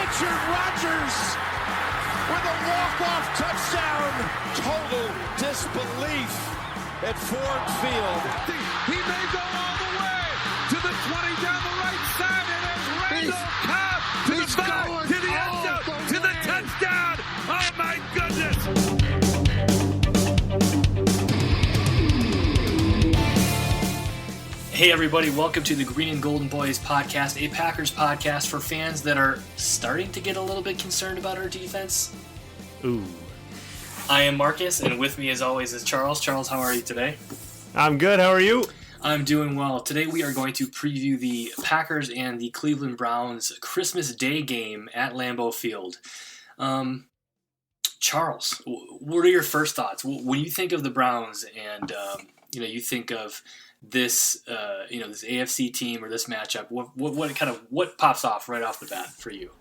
Richard Rodgers with a walk-off touchdown. Total disbelief at Ford Field. He may go all the way to the 20 down the right side, and there's Randall Cobb to the 5, to the end zone, to the touchdown. Oh my goodness. Hey everybody, welcome to the Green and Golden Boys podcast, a Packers podcast for fans that are starting to get a little bit concerned about our defense. Ooh. I am Marcus, and with me as always is Charles. Charles, how are you today? I'm good, how are you? I'm doing well. Today we are going to preview the Packers and the Cleveland Browns Christmas Day game at Lambeau Field. Charles, what are your first thoughts? When you think of the Browns and you think of this this AFC team or this matchup, what pops off right off the bat for you?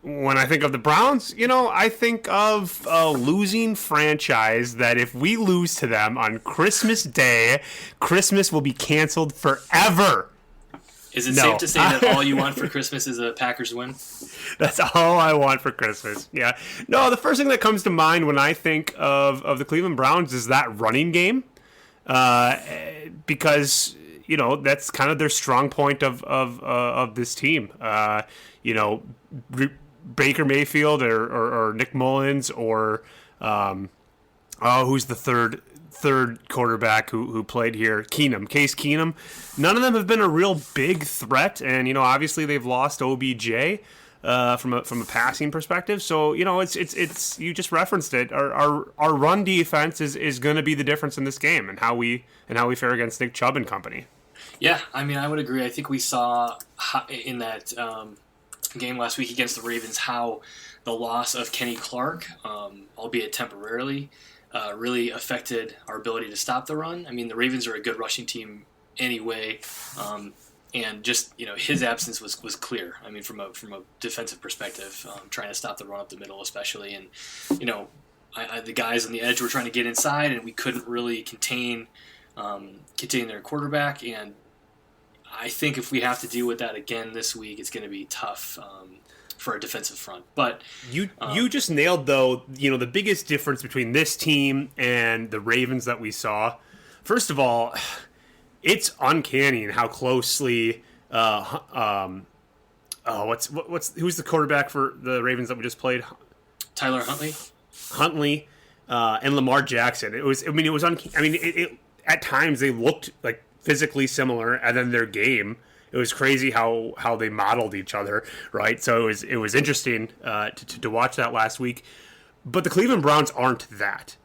When I think of the Browns, I think of a losing franchise that if we lose to them on Christmas Day, Christmas will be canceled forever. Is it safe to say that all you want for Christmas is a Packers win? That's all I want for Christmas. Yeah. No, the first thing that comes to mind when I think of the Cleveland Browns is that running game. Because that's kind of their strong point of this team. Baker Mayfield or Nick Mullins or who's the third quarterback who played here? Case Keenum. None of them have been a real big threat, and obviously they've lost OBJ. From a passing perspective, so it's you just referenced it. Our run defense is going to be the difference in this game and how we fare against Nick Chubb and company. Yeah, I would agree. I think we saw in that game last week against the Ravens how the loss of Kenny Clark, albeit temporarily, really affected our ability to stop the run. The Ravens are a good rushing team anyway. And just his absence was clear. From a defensive perspective, trying to stop the run up the middle, especially, and the guys on the edge were trying to get inside, and we couldn't really contain their quarterback. And I think if we have to deal with that again this week, it's going to be tough for our defensive front. But you just nailed the biggest difference between this team and the Ravens that we saw. First of all, it's uncanny in how closely who's the quarterback for the Ravens that we just played? Tyler Huntley, and Lamar Jackson. At times they looked like physically similar, and then their game, it was crazy how they modeled each other, right? So it was interesting to watch that last week. But the Cleveland Browns aren't that.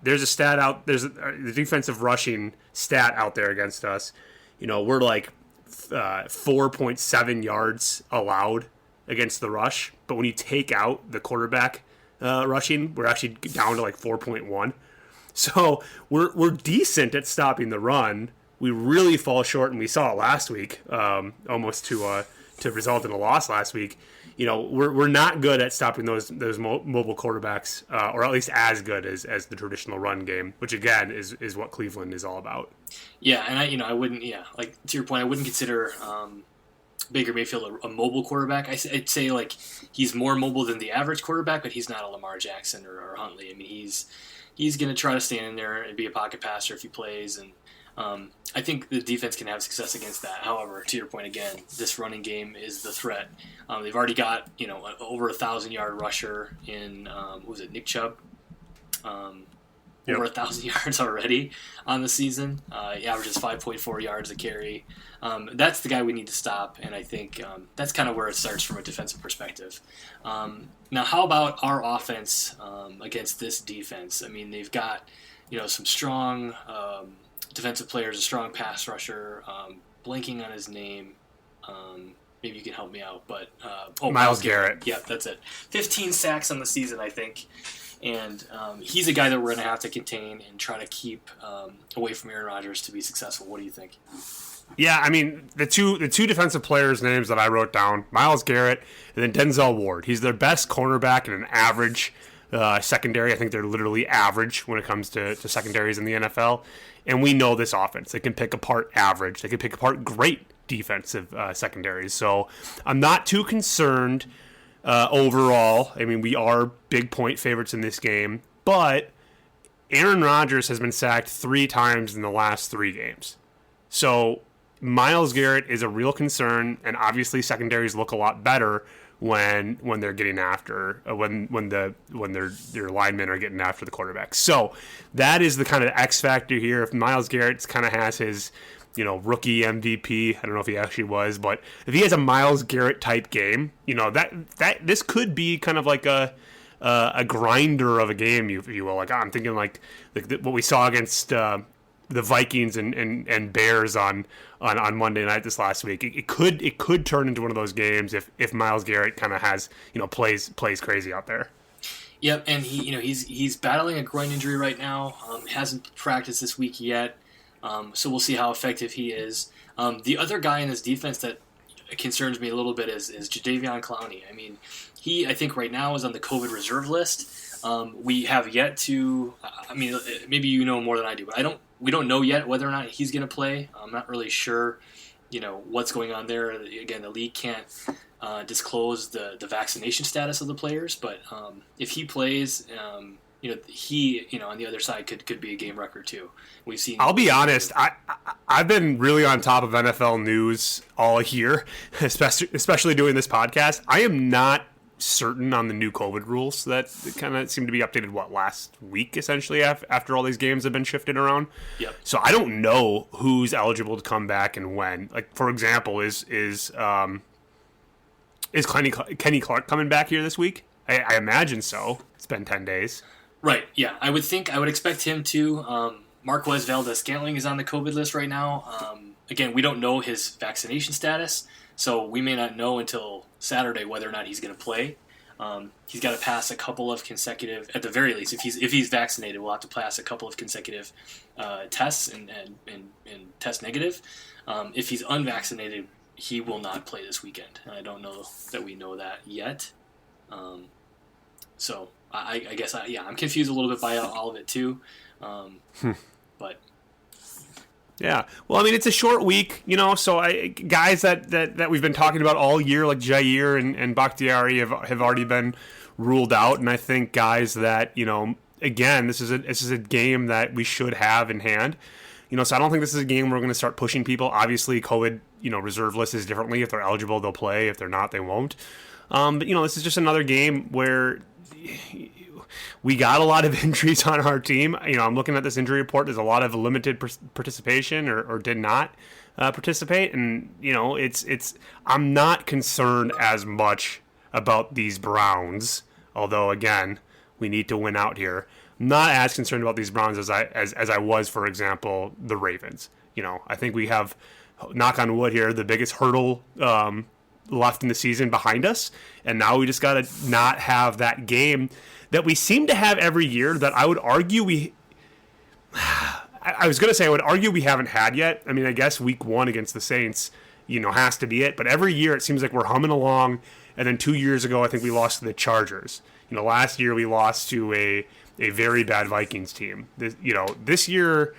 There's a stat out. There's the defensive rushing stat out there against us. We're like 4.7 yards allowed against the rush. But when you take out the quarterback rushing, we're actually down to like 4.1. So we're decent at stopping the run. We really fall short, and we saw it last week, almost to result in a loss last week. We're not good at stopping those mobile quarterbacks, or at least as good as the traditional run game, which again is what Cleveland is all about. Yeah, and I wouldn't, like to your point, I wouldn't consider Baker Mayfield a mobile quarterback. I'd say like he's more mobile than the average quarterback, but he's not a Lamar Jackson or Huntley. He's going to try to stand in there and be a pocket passer if he plays, and I think the defense can have success against that. However, to your point again, this running game is the threat. They've already got over 1,000-yard rusher in Nick Chubb. Over 1,000 yards already on the season. He averages 5.4 yards a carry. That's the guy we need to stop, and I think that's kind of where it starts from a defensive perspective. Now, how about our offense against this defense? They've got some strong defensive players, a strong pass rusher, blanking on his name. Maybe you can help me out, but Myles Garrett. Yeah, that's it. 15 sacks on the season, I think, and he's a guy that we're going to have to contain and try to keep away from Aaron Rodgers to be successful. What do you think? Yeah, the two defensive players' names that I wrote down: Myles Garrett and then Denzel Ward. He's their best cornerback in an average secondary. I think they're literally average when it comes to secondaries in the NFL. And we know this offense. They can pick apart average. They can pick apart great defensive secondaries. So I'm not too concerned overall. I mean, we are big point favorites in this game, but Aaron Rodgers has been sacked 3 times in the last 3 games. So Myles Garrett is a real concern, and obviously secondaries look a lot better when they're getting after when their linemen are getting after the quarterback. So that is the kind of X factor here. If Myles Garrett kind of has his rookie MVP, I don't know if he actually was, but if he has a Myles Garrett type game, that this could be kind of like a grinder of a game, if you will. Like I'm thinking like what we saw against the Vikings and Bears on Monday night this last week. It could turn into one of those games if Myles Garrett kind of has plays crazy out there. Yep, and he's battling a groin injury right now. Hasn't practiced this week yet, so we'll see how effective he is. The other guy in this defense that concerns me a little bit is Davion Clowney. I mean, I think right now is on the COVID reserve list. We have yet to. I mean, maybe you know more than I do, but we don't know yet whether or not he's going to play. I'm not really sure, what's going on there. Again, the league can't disclose the vaccination status of the players, but if he plays, he on the other side could be a game wrecker too. We've seen. I'll be honest. I've been really on top of NFL news all year, especially doing this podcast. I am not certain on the new COVID rules that kind of seem to be updated last week essentially after all these games have been shifted around. Yep. So I don't know who's eligible to come back and when. Like for example, is Kenny Clark coming back here this week? I imagine so. It's been 10 days. Right. Yeah. I would expect him to. Marquez Valdez-Scantling is on the COVID list right now. Again, we don't know his vaccination status, so we may not know until Saturday whether or not he's going to play. He's got to pass a couple of consecutive, at the very least, if he's vaccinated, we'll have to pass a couple of consecutive tests and test negative. If he's unvaccinated, he will not play this weekend. I don't know that we know that yet. So I guess I'm confused a little bit by all of it too. But yeah, well, I mean, it's a short week, so guys that we've been talking about all year, like Jair and Bakhtiari, have already been ruled out, and I think guys that, again, this is a game that we should have in hand, so I don't think this is a game where we're going to start pushing people. Obviously, COVID, reserve list is differently. If they're eligible, they'll play. If they're not, they won't. But, this is just another game where we got a lot of injuries on our team. I'm looking at this injury report. There's a lot of limited participation or did not participate. And, I'm not concerned as much about these Browns, although, again, we need to win out here. I'm not as concerned about these Browns as I was, for example, the Ravens. I think we have, knock on wood here, the biggest hurdle left in the season behind us. And now we just got to not have that game that we seem to have every year that I would argue I would argue we haven't had yet. I mean, I guess week 1 against the Saints, has to be it. But every year it seems like we're humming along. And then 2 years ago, I think we lost to the Chargers. Last year we lost to a very bad Vikings team. This year,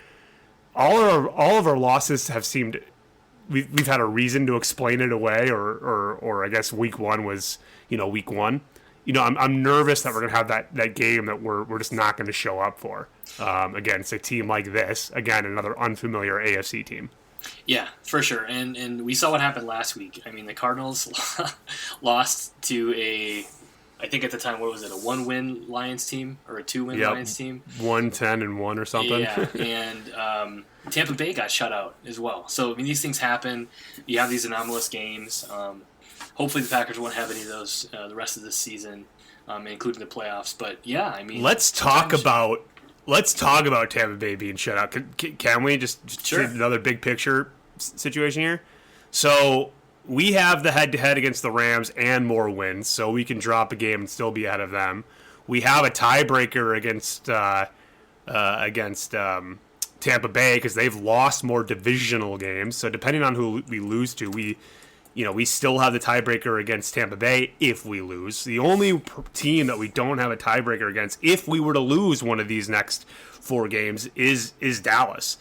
all of our losses have seemed, we've had a reason to explain it away, or I guess week 1 was, week 1. I'm nervous that we're going to have that game that we're just not going to show up for against a team like this. Again, another unfamiliar AFC team. Yeah, for sure. And we saw what happened last week. I mean, the Cardinals lost to I think at the time, what was it, a 1-win Lions team or a 2-win Lions team? 1-10-1 or something. Yeah, and Tampa Bay got shut out as well. So, I mean, these things happen. You have these anomalous games. Hopefully the Packers won't have any of those the rest of this season, including the playoffs. But, yeah, I mean... Let's talk about Tampa Bay being shut out. Can we just sure. Another big picture situation here? So... we have the head-to-head against the Rams and more wins, so we can drop a game and still be ahead of them. We have a tiebreaker against Tampa Bay because they've lost more divisional games. So depending on who we lose to, we still have the tiebreaker against Tampa Bay if we lose. The only team that we don't have a tiebreaker against if we were to lose one of these next 4 games is Dallas.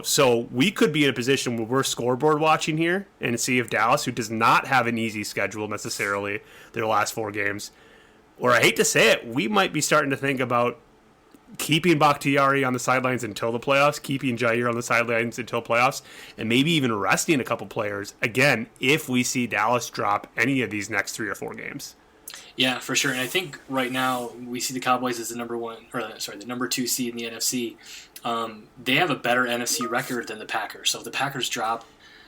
So we could be in a position where we're scoreboard watching here and see if Dallas, who does not have an easy schedule necessarily, their last 4 games, or I hate to say it, we might be starting to think about keeping Bakhtiari on the sidelines until the playoffs, keeping Jair on the sidelines until playoffs, and maybe even resting a couple players, again, if we see Dallas drop any of these next 3 or 4 games. Yeah, for sure. And I think right now we see the Cowboys as the number 2 seed in the NFC. They have a better NFC record than the Packers. So if the Packers drop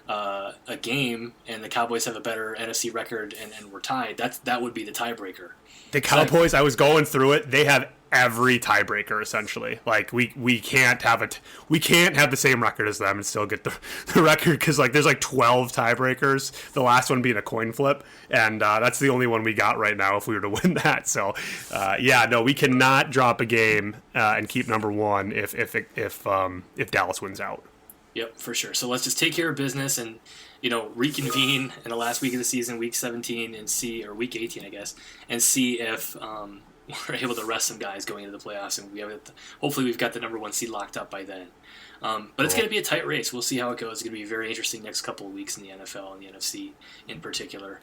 a game and the Cowboys have a better NFC record and we're tied, that would be the tiebreaker. The Cowboys, I was going through it. They have every tiebreaker essentially. Like we can't have the same record as them and still get the record, because there's 12 tiebreakers. The last one being a coin flip, and that's the only one we got right now if we were to win that. So we cannot drop a game and keep number 1 if Dallas wins out. Yep, for sure. So let's just take care of business and reconvene in the last week of the season, week 17, or week 18, I guess, and see if we're able to rest some guys going into the playoffs, and hopefully we've got the number 1 seed locked up by then. But it's going to be a tight race. We'll see how it goes. It's going to be very interesting next couple of weeks in the NFL and the NFC in particular.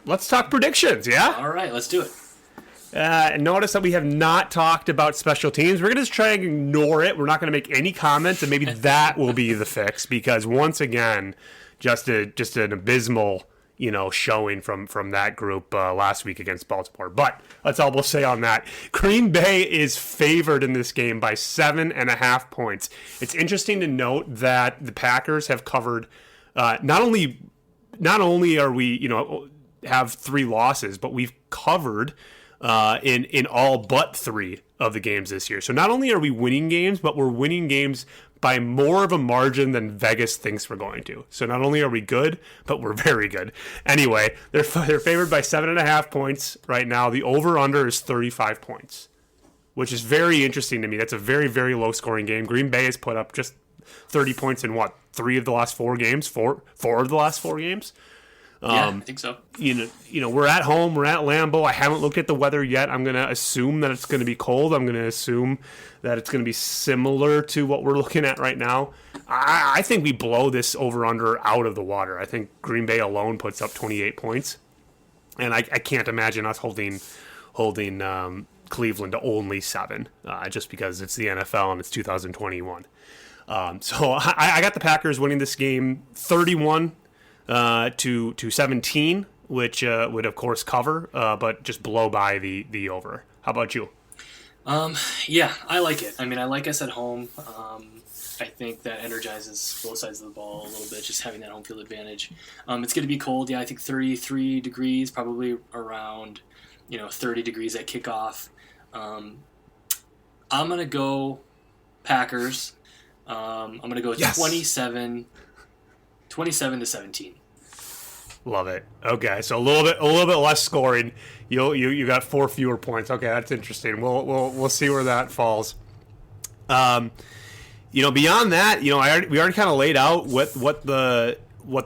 Let's talk predictions, yeah? All right, let's do it. Notice that we have not talked about special teams. We're going to just try and ignore it. We're not going to make any comments, and maybe that will be the fix, because once again, just an abysmal showing from that group last week against Baltimore. But that's all we'll say on that. Green Bay is favored in this game by 7.5 points. It's interesting to note that the Packers have covered not only are we have 3 losses, but we've covered in all but 3 of the games this year. So not only are we winning games, but we're winning games by more of a margin than Vegas thinks we're going to. So not only are we good, but we're very good. Anyway, they're favored by 7.5 points right now. The over-under is 35 points, which is very interesting to me. That's a very, very low-scoring game. Green Bay has put up just 30 points in 3 of the last 4 games? 4 of the last 4 games? Yeah, I think so. We're at home. We're at Lambeau. I haven't looked at the weather yet. I'm going to assume that it's going to be cold. I'm going to assume that it's going to be similar to what we're looking at right now. I think we blow this over-under out of the water. I think Green Bay alone puts up 28 points. And I can't imagine us holding Cleveland to only 7, just because it's the NFL and it's 2021. So I got the Packers winning this game 31 to 17, which would of course cover, but just blow by the over. How about you? Yeah, I like it. I mean, I like us at home. I think that energizes both sides of the ball a little bit, just having that home field advantage. It's going to be cold. Yeah, I think 33 degrees, probably around 30 degrees at kickoff. I'm going to go Packers. I'm going to go 27 to 17. Love it. Okay, so a little bit less scoring. You got 4 fewer points. Okay, that's interesting. We'll see where that falls. Beyond that, we already kind of laid out what the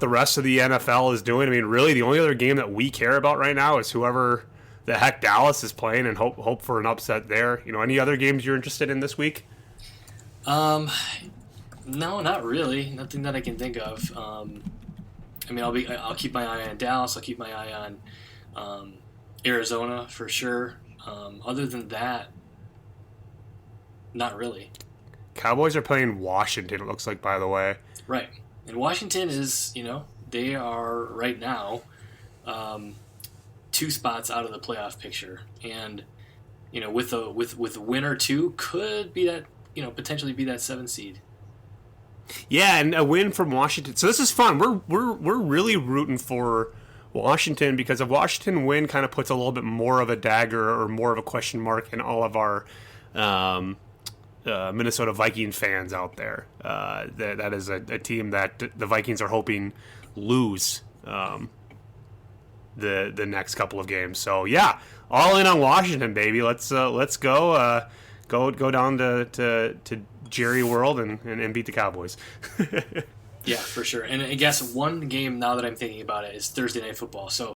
rest of the NFL is doing. I mean, really, the only other game that we care about right now is whoever the heck Dallas is playing, and hope for an upset there. Any other games you're interested in this week? No, not really. Nothing that I can think of. I'll keep my eye on Dallas. I'll keep my eye on Arizona for sure. Other than that, not really. Cowboys are playing Washington, it looks like, by the way. Right. And Washington is, they are right now 2 spots out of the playoff picture. And, with a win or 2, could be that, potentially be that 7 seed. Yeah, and a win from Washington. So this is fun. We're really rooting for Washington, because a Washington win kind of puts a little bit more of a dagger or more of a question mark in all of our Minnesota Viking fans out there. That is a team that the Vikings are hoping lose the next couple of games. So yeah, all in on Washington, baby. Let's go down to Jerry World and beat the Cowboys. Yeah, for sure. And I guess one game now that I'm thinking about it is Thursday Night Football. So